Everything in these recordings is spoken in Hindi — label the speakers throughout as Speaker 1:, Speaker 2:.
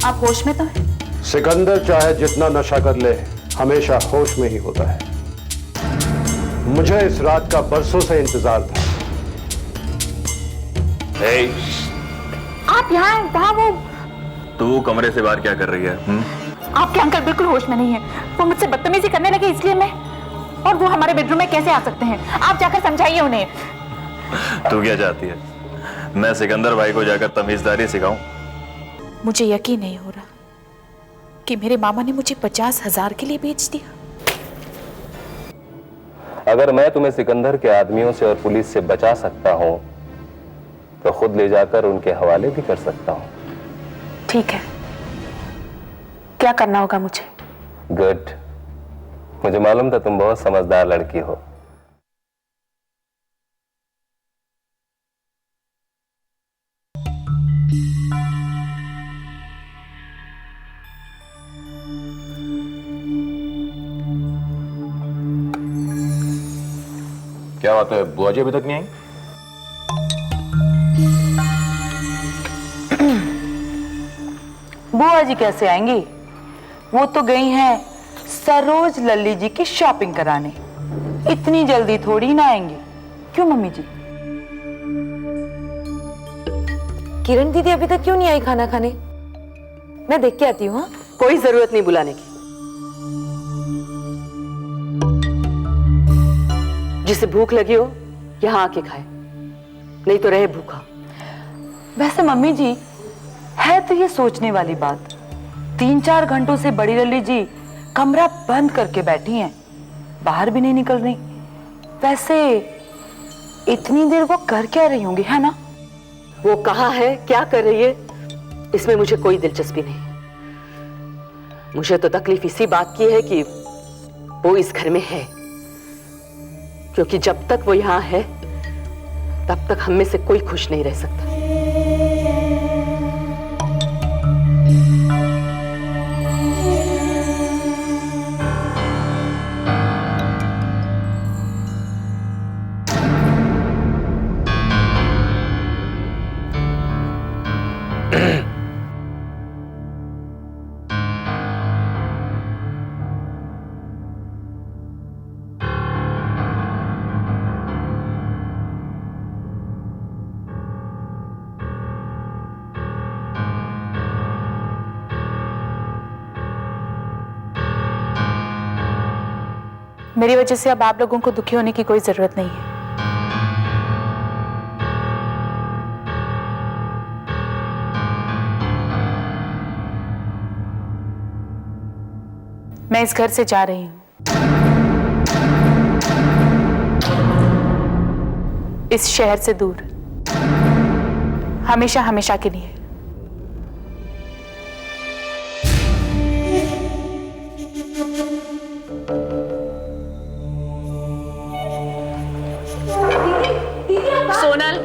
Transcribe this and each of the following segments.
Speaker 1: आप होश में तो हैं?
Speaker 2: सिकंदर चाहे जितना नशा कर ले, हमेशा होश में ही होता है। मुझे इस रात का बरसों से इंतजार था।
Speaker 3: hey,
Speaker 1: आप यहाँ हैं, वहाँ वो।
Speaker 3: तू कमरे से बाहर क्या कर रही है?
Speaker 1: आपके अंकल बिल्कुल होश में नहीं है। वो मुझसे बदतमीजी करने लगे इसलिए मैं, और वो हमारे बेडरूम में कैसे आ सकते हैं? आप जाकर समझाइए उन्हें।
Speaker 3: तू क्या चाहती है? मैं सिकंदर भाई को जाकर तमीजदारी सिखाऊं?
Speaker 1: मुझे यकीन नहीं हो रहा कि मेरे मामा ने मुझे 50,000 के लिए बेच दिया।
Speaker 4: अगर मैं तुम्हें सिकंदर के आदमियों से और पुलिस से बचा सकता हूं तो खुद ले जाकर उनके हवाले भी कर सकता हूं।
Speaker 1: ठीक है, क्या करना होगा मुझे?
Speaker 4: गुड, मुझे मालूम था तुम बहुत समझदार लड़की हो।
Speaker 3: क्या बात है, बुआ जी अभी तक नहीं आई?
Speaker 5: बुआ जी कैसे आएंगी? वो तो गई हैं सरोज लल्ली जी की शॉपिंग कराने। इतनी जल्दी थोड़ी ना आएंगी। क्यों मम्मी जी?
Speaker 6: किरण दीदी अभी तक क्यों नहीं आई खाना खाने? मैं देख के आती हूँ। हाँ,
Speaker 5: कोई जरूरत नहीं बुलाने की। जिसे भूख लगी हो यहाँ आके खाए, नहीं तो रहे भूखा। वैसे मम्मी जी, है तो ये सोचने वाली बात, 3-4 घंटों से बड़ी लल्ली जी कमरा बंद करके बैठी हैं, बाहर भी नहीं निकल रही। वैसे इतनी देर वो कर क्या रही होंगी, है ना?
Speaker 7: वो कहाँ है, क्या कर रही है, इसमें मुझे कोई दिलचस्पी नहीं। मुझे तो तकलीफ इसी बात की है कि वो इस घर में है, क्योंकि जब तक वो यहां है तब तक हम में से कोई खुश नहीं रह सकता।
Speaker 1: मेरी वजह से अब आप लोगों को दुखी होने की कोई जरूरत नहीं है। मैं इस घर से जा रही हूं, इस शहर से दूर, हमेशा हमेशा के लिए।
Speaker 7: सोनल,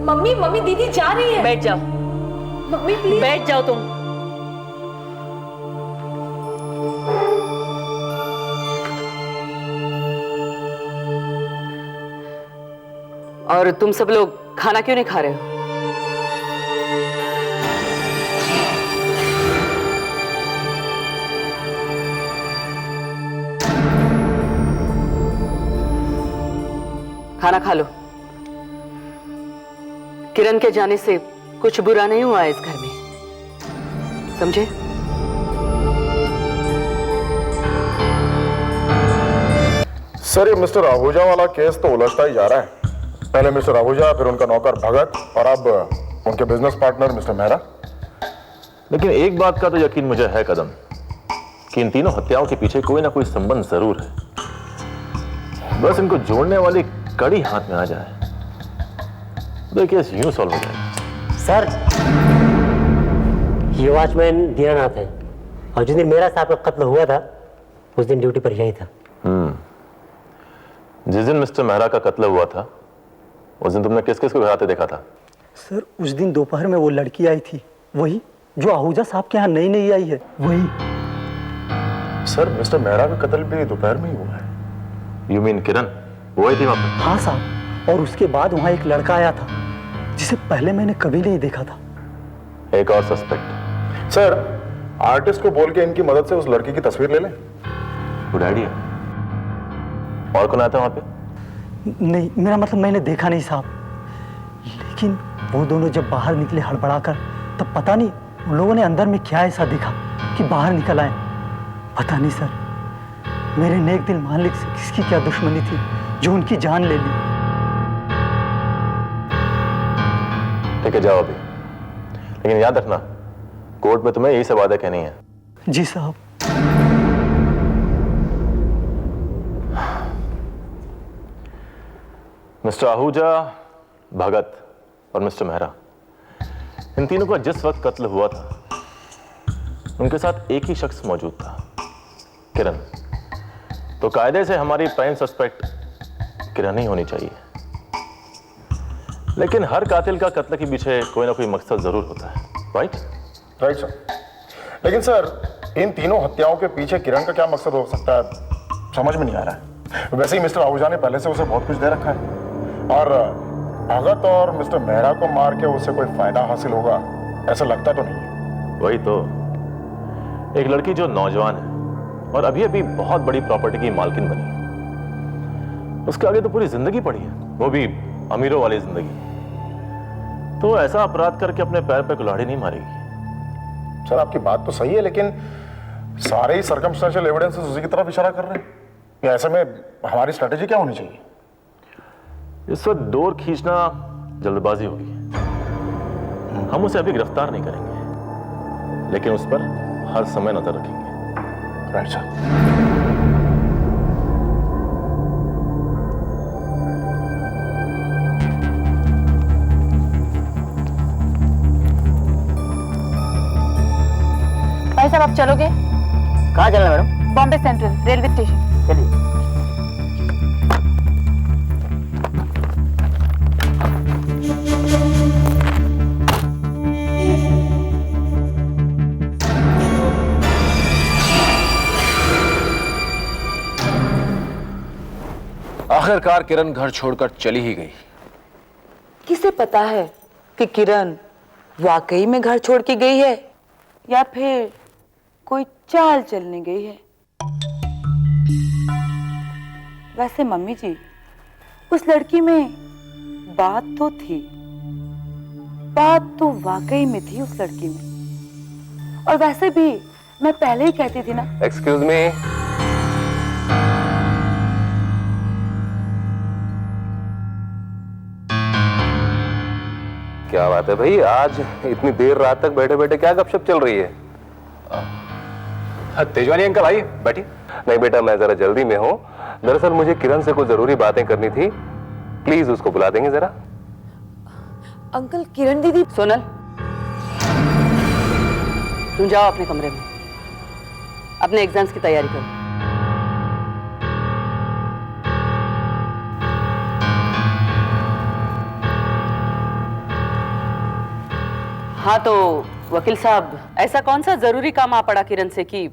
Speaker 6: मम्मी मम्मी दीदी जा रही है।
Speaker 7: बैठ जाओ।
Speaker 6: मम्मी प्लीज
Speaker 7: बैठ जाओ तुम। और तुम सब लोग खाना क्यों नहीं खा रहे हो? खाना खा लो। किरण के जाने से कुछ बुरा नहीं हुआ है इस घर में, समझे?
Speaker 8: सर, ये मिस्टर आहूजा वाला केस तो उलझता ही जा रहा है। पहले मिस्टर आहूजा, फिर उनका नौकर भगत, और अब उनके बिजनेस पार्टनर मिस्टर मेहरा।
Speaker 3: लेकिन एक बात का तो यकीन मुझे है कदम, कि इन तीनों हत्याओं के पीछे कोई ना कोई संबंध जरूर है। बस इनको जोड़ने वाली कड़ी हाथ में आ जाए तो केस यूं सॉल्व हो जाए।
Speaker 9: सर, ये वॉचमैन दीनानाथ है, और जिस दिन मेरा साहब का कत्ल हुआ था उस दिन ड्यूटी पर यही था।
Speaker 3: जिस दिन मिस्टर मेहरा का कत्ल हुआ था उस दिन तुमने किस किस को घर आते देखा था?
Speaker 10: सर, उस दिन दोपहर में वो लड़की आई थी, वही जो आहूजा साहब के यहाँ नई नई आई है, वही।
Speaker 8: सर, मिस्टर मेहरा का कत्ल भी दोपहर में ही हुआ है।
Speaker 3: यू मीन किरण वो आई थी वहां पर?
Speaker 10: हाँ साहब, और उसके बाद वहाँ एक लड़का आया था जिसे पहले मैंने कभी नहीं देखा था।
Speaker 3: एक और सस्पेक्ट?
Speaker 8: सर, आर्टिस्ट को बोल के इनकी मदद से उस लड़की की तस्वीर ले लें।
Speaker 3: Good idea. और कौन आता है वहां पे?
Speaker 10: नहीं, मेरा मतलब मैंने देखा नहीं साहब, लेकिन वो दोनों जब बाहर निकले हड़बड़ाकर, तब पता नहीं उन लोगों ने अंदर में क्या ऐसा देखा कि बाहर निकल आए। पता नहीं सर, मेरे नेक दिल मालिक से किसकी क्या दुश्मनी थी जो उनकी जान ले ली।
Speaker 3: ठीक है, जाओ अभी, लेकिन याद रखना कोर्ट में तुम्हें यही सब बातें कहनी है।
Speaker 10: जी साहब।
Speaker 3: मिस्टर आहूजा, भगत और मिस्टर मेहरा, इन तीनों का जिस वक्त कत्ल हुआ था उनके साथ एक ही शख्स मौजूद था, किरण। तो कायदे से हमारी प्राइम सस्पेक्ट किरण ही होनी चाहिए, लेकिन हर कातिल का कत्ल के पीछे कोई ना कोई मकसद जरूर होता है। Right
Speaker 8: sir. लेकिन सर, इन तीनों हत्याओं के पीछे किरण का क्या मकसद हो सकता है, समझ में नहीं आ रहा है। वैसे ही मिस्टर आहूजा ने पहले से उसे बहुत कुछ दे रखा है, और भगत और मिस्टर मेहरा को मार के उसे कोई फायदा हासिल होगा ऐसा लगता तो नहीं है।
Speaker 3: वही तो, एक लड़की जो नौजवान है और अभी अभी बहुत बड़ी प्रॉपर्टी की मालकिन बनी है, उसके आगे तो पूरी जिंदगी पड़ी है, वो भी अमीरों वाली जिंदगी। तो ऐसा अपराध करके अपने पैर पे कुल्हाड़ी नहीं मारेगी।
Speaker 8: सर, आपकी बात तो सही है, लेकिन सारे ही सर्कमस्टेंशियल एविडेंसेस उसी की तरफ इशारा कर रहे हैं। ऐसे में हमारी स्ट्रेटेजी क्या होनी चाहिए?
Speaker 3: इस वक्त डोर खींचना जल्दबाजी होगी। हम उसे अभी गिरफ्तार नहीं करेंगे, लेकिन उस पर हर समय नजर रखेंगे।
Speaker 8: Right sir.
Speaker 1: भाई साहब, आप चलोगे?
Speaker 9: कहाँ चलना madam?
Speaker 1: Bombay central railway station.
Speaker 9: चलिए।
Speaker 11: आखिरकार किरण घर छोड़कर चली ही गई।
Speaker 5: किसे पता है कि किरण वाकई में घर छोड़ के गई है या फिर कोई चाल चलने गई है। वैसे मम्मी जी, उस लड़की में बात तो थी, बात तो वाकई में थी उस लड़की में। और वैसे भी मैं पहले ही कहती थी ना।
Speaker 4: Excuse me. क्या बात है भाई, आज इतनी देर रात तक बैठे बैठे क्या गपशप चल रही है?
Speaker 11: तेजवानी अंकल आई बैठी।
Speaker 4: नहीं बेटा, मैं जरा जल्दी में हूँ। दरअसल मुझे किरण से कुछ जरूरी बातें करनी थी, प्लीज उसको बुला देंगे जरा?
Speaker 6: अंकल, किरण दीदी।
Speaker 7: सोनल, तुम जाओ अपने कमरे में, अपने एग्जाम्स की तैयारी करो। हाँ तो वकील साहब, ऐसा कौन सा जरूरी काम आ पड़ा किरण से कि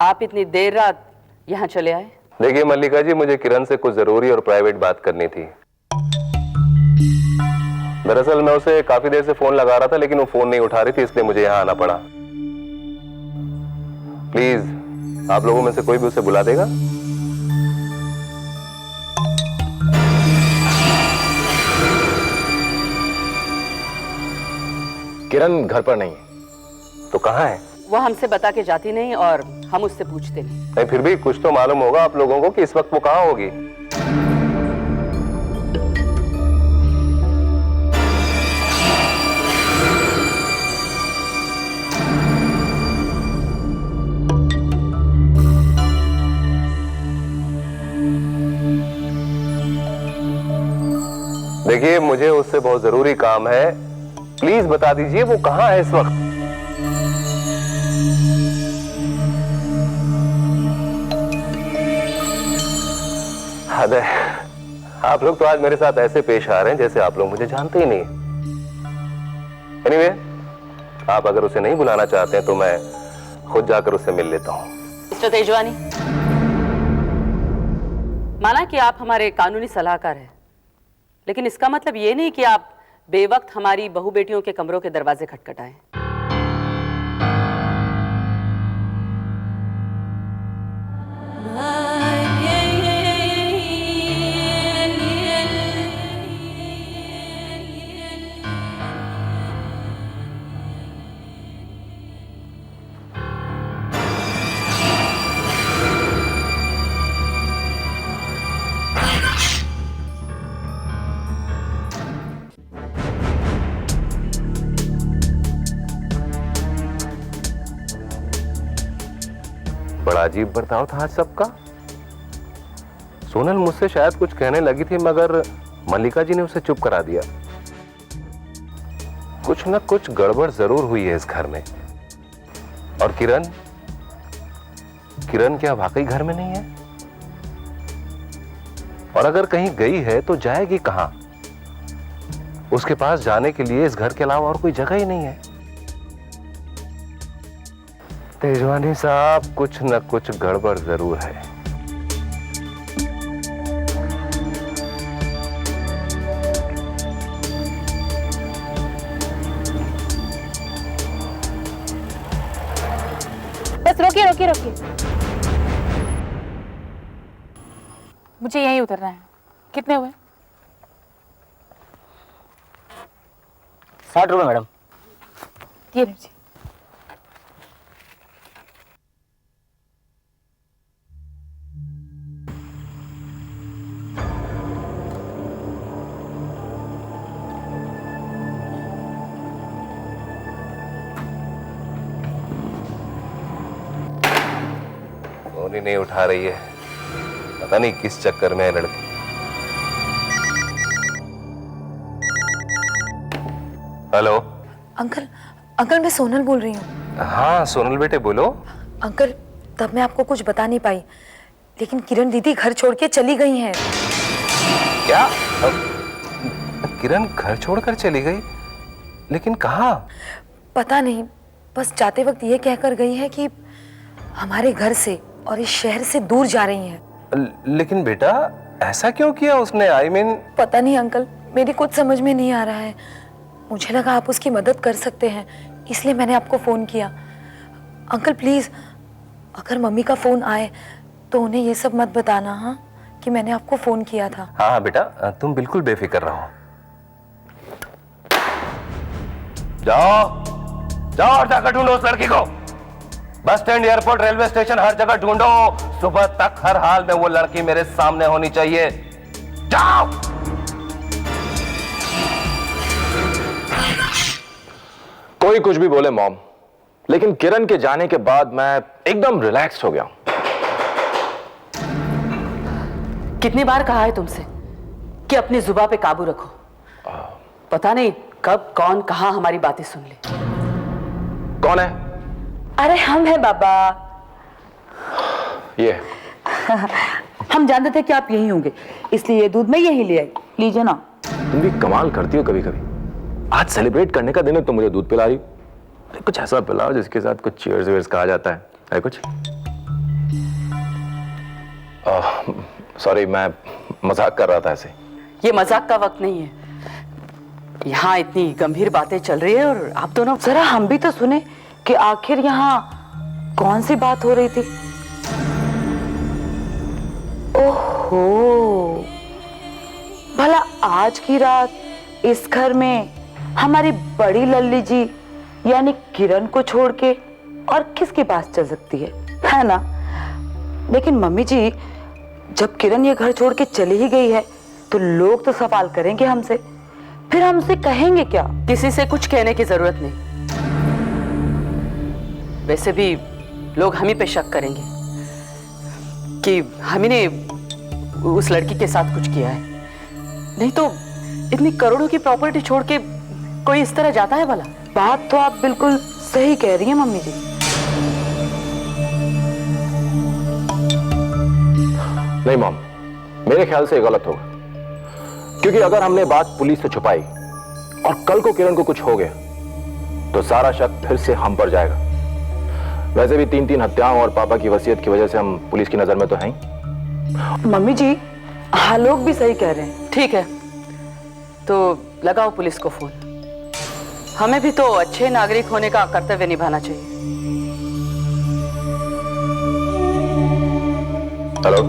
Speaker 7: आप इतनी देर रात यहाँ चले आए?
Speaker 4: देखिए मल्लिका जी, मुझे किरण से कुछ जरूरी और प्राइवेट बात करनी थी। दरअसल मैं उसे काफी देर से फोन लगा रहा था, लेकिन वो फोन नहीं उठा रही थी, इसलिए मुझे यहाँ आना पड़ा। प्लीज आप लोगों में से कोई भी उसे बुला देगा?
Speaker 11: किरण घर पर नहीं।
Speaker 4: तो कहाँ है?
Speaker 7: वो हमसे बता के जाती नहीं और हम उससे पूछते नहीं।
Speaker 4: नहीं, फिर भी कुछ तो मालूम होगा आप लोगों को कि इस वक्त वो कहाँ होगी। देखिए, मुझे उससे बहुत जरूरी काम है, प्लीज बता दीजिए वो कहाँ है इस वक्त। हद है, आप लोग तो आज मेरे साथ ऐसे पेश आ रहे हैं जैसे आप लोग मुझे जानते ही नहीं। एनीवे, आप अगर उसे नहीं बुलाना चाहते हैं तो मैं खुद जाकर उससे मिल लेता हूं।
Speaker 7: मिस्टर तेजवानी, माना कि आप हमारे कानूनी सलाहकार हैं, लेकिन इसका मतलब ये नहीं कि आप बेवक्त हमारी बहू बेटियों के कमरों के दरवाजे खटखटाएं।
Speaker 4: बड़ा अजीब बर्ताव था आज सबका। सोनल मुझसे शायद कुछ कहने लगी थी, मगर मल्लिका जी ने उसे चुप करा दिया। कुछ न कुछ गड़बड़ जरूर हुई है इस घर में। और किरण क्या वाकई घर में नहीं है? और अगर कहीं गई है तो जाएगी कहां? उसके पास जाने के लिए इस घर के अलावा और कोई जगह ही नहीं है। तेजवानी साहब, कुछ न कुछ गड़बड़ जरूर है।
Speaker 1: बस रोकिए रोकिए रोकिए, मुझे यहीं उतरना है। कितने हुए?
Speaker 9: 60 रुपए मैडम।
Speaker 1: ये लीजिए।
Speaker 4: फोन ही नहीं उठा रही है, पता नहीं किस चक्कर में है लड़की। हेलो
Speaker 6: अंकल, अंकल मैं सोनल बोल रही हूँ।
Speaker 4: हाँ सोनल बेटे बोलो।
Speaker 6: अंकल तब मैं आपको कुछ बता नहीं पाई, लेकिन किरण दीदी घर छोड़ के चली गई हैं।
Speaker 4: क्या? किरण घर छोड़कर चली गई? लेकिन कहाँ?
Speaker 6: पता नहीं, बस जाते वक्त ये कहकर गई है कि हमारे घर से और इस शहर से दूर जा रही हैं।
Speaker 4: लेकिन बेटा ऐसा क्यों किया उसने?
Speaker 6: पता नहीं अंकल, मेरी कुछ समझ में नहीं आ रहा है। मुझे लगा आप उसकी मदद कर सकते हैं, इसलिए मैंने आपको फोन किया। अंकल प्लीज, अगर मम्मी का फोन आए तो उन्हें ये सब मत बताना, हाँ, कि मैंने आपको फोन किया था।
Speaker 4: हाँ बेटा, तुम बिल्कुल बेफिक्र रहो। जाओ जाओ और जाकर ढूंढो उस लड़की को। Bus stand, airport, railway station, हर जगह ढूंढो। सुबह तक हर हाल में वो लड़की मेरे सामने होनी चाहिए। जाओ।
Speaker 11: कोई कुछ भी बोले मॉम, लेकिन किरण के जाने के बाद मैं एकदम रिलैक्स्ड हो गया हूं।
Speaker 7: कितनी बार कहा है तुमसे कि अपनी जुबान पे काबू रखो। पता नहीं कब कौन कहां हमारी बातें सुन ले।
Speaker 11: कौन है?
Speaker 5: अरे हम हैं बाबा।
Speaker 11: ये
Speaker 5: हम जानते थे कि आप यही होंगे, इसलिए ये दूध मैं यही ले आई। लीजिए ना।
Speaker 11: तुम भी कमाल करती हो कभी कभी। आज सेलिब्रेट करने का दिन है, तुम मुझे दूध पिला रही हो। अरे कुछ ऐसा पिलाओ जिसके साथ कुछ चीयर्स वेयर्स कहा जाता है कुछ? सॉरी, मैं मजाक कर रहा था ऐसे।
Speaker 7: ये मजाक का वक्त नहीं है। यहाँ इतनी गंभीर बातें चल रही है और आप दोनों
Speaker 5: जरा हम भी तो सुने कि आखिर यहाँ कौन सी बात हो रही थी। ओहो, भला आज की रात इस घर में हमारी बड़ी लल्ली जी यानी किरण को छोड़ के और किसके पास चल सकती है ना? लेकिन मम्मी जी, जब किरण ये घर छोड़ के चली ही गई है तो लोग तो सवाल करेंगे हमसे, फिर हमसे कहेंगे क्या?
Speaker 7: किसी से कुछ कहने की जरूरत नहीं। वैसे भी लोग हम ही पे शक करेंगे कि हम ही ने उस लड़की के साथ कुछ किया है। नहीं तो इतनी करोड़ों की प्रॉपर्टी छोड़ के कोई इस तरह जाता है भला?
Speaker 5: बात तो आप बिल्कुल सही कह रही हैं मम्मी जी।
Speaker 11: नहीं मॉम, मेरे ख्याल से ये गलत होगा, क्योंकि अगर हमने बात पुलिस से छुपाई और कल को किरण को कुछ हो गया तो सारा शक फिर से हम पर जाएगा। वैसे भी 3-3 हत्याओं और पापा की वसीयत की वजह से हम पुलिस की नजर में तो हैं।
Speaker 5: मम्मी जी, हाँ लोग भी सही कह रहे हैं।
Speaker 7: ठीक है, तो लगाओ पुलिस को फोन। हमें भी तो अच्छे नागरिक होने का कर्तव्य निभाना चाहिए।
Speaker 11: हेलो,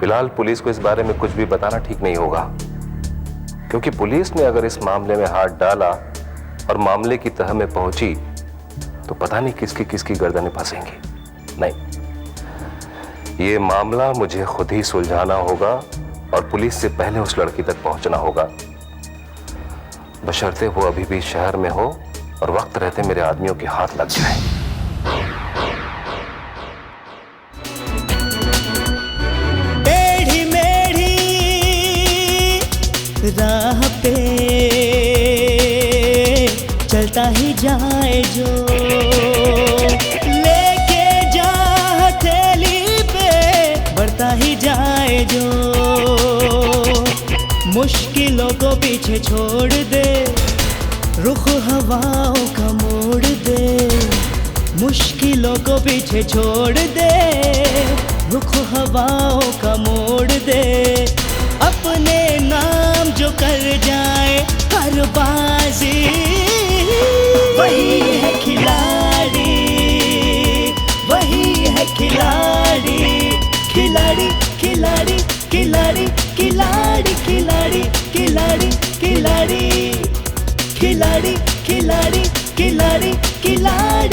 Speaker 4: फिलहाल पुलिस को इस बारे में कुछ भी बताना ठीक नहीं होगा, क्योंकि पुलिस ने अगर इस मामले में हाथ डाला और मामले की तह में पहुंची तो पता नहीं किसकी किसकी गर्दनें फंसेंगी। नहीं, ये मामला मुझे खुद ही सुलझाना होगा और पुलिस से पहले उस लड़की तक पहुंचना होगा, बशर्ते वो अभी भी शहर में हो और वक्त रहते मेरे आदमियों के हाथ लग जाए।
Speaker 12: टेढ़ी मेढ़ी राह पे चलता ही जाए जो, लेके जा हथेली पे बढ़ता ही जाए जो, मुश्किलों को पीछे छोड़ दे, रुख हवाओं का मोड़ दे, मुश्किलों को पीछे छोड़ दे, रुख हवाओं का मोड़ दे, अपने नाम जो कर जाए हर बाजी, वही है खिलाड़ी, वही है खिलाड़ी, खिलाड़ी खिलाड़ी खिलाड़ी खिलाड़ी खिलाड़ी खिलाड़ी खिलाड़ी खिलाड़ी खिलाड़ी खिलाड़ी खिलाड़ी।